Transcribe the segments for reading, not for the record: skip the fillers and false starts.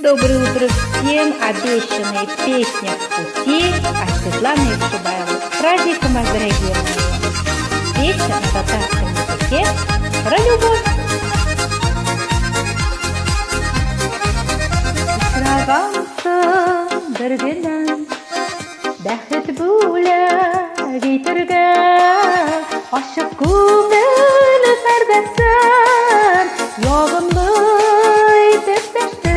Доброе утро всем! Обещанная песня в пути от Светланы Евшибаевой. С праздником вас, дорогие мои! Песня на татарском языке про любовь. Очрагансың бір күннен бәхет бүләк итәргә, ашык күңел пәрдәсен ягымлы итеп тәштең.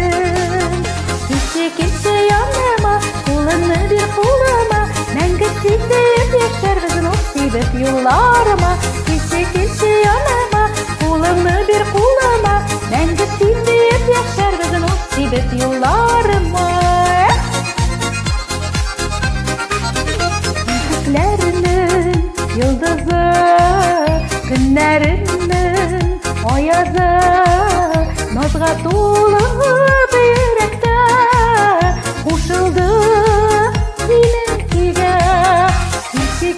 Килсә яныма, кулыңны бир кулыма, мәңге сиздәп яшәрбез ул сибеп юлларыма. Килсә яныма, кулыңны бир кулыма, мәңге сиздәп яшәрбез ул сибеп юлларыма. Күкләрнең йолдызы, көннәрнең аязы, назга тулып йөрәктә кушылды синең көйгә.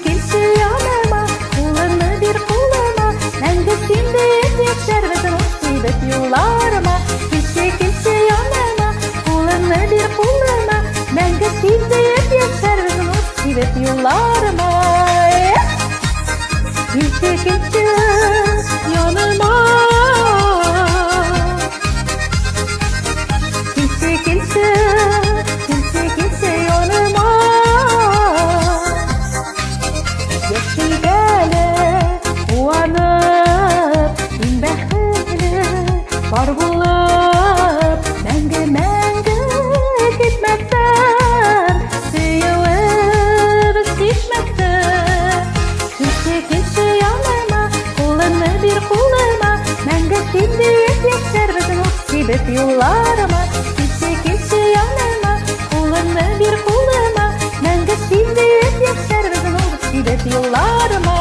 Килсә яныма, кулыңны бир кулыма, мәңге синдәп яшәрбез ул сибеп юлларыма. Килсә яныма, кулыңны бир кулыма, мәңге синдәп яшәрбез ул сибеп юлларыма. Килсә яныма, Килсә яныма. Яшилгәле куанып, син бәхетле бар булып, мәңге китмәктән, сөюебез тишмәктән. Килсә яныма, кулыңны бир кулыма, мәңге синдәп яшәрбез ул сибеп юлларыма. Килсә яныма, кулыңны бир кулыма, мәңге синдәп яшәрбез ул сибеп юлларыма.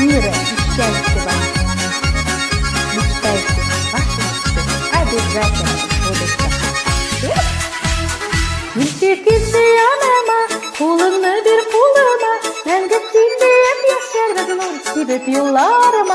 Мира и счастья вам! Мечтайте, ваши мечты обязательно сбудутся. Килсә яныма, кулыңны бир кулыма, мәңге синдәп яшәрбез ул сибеп юлларыма.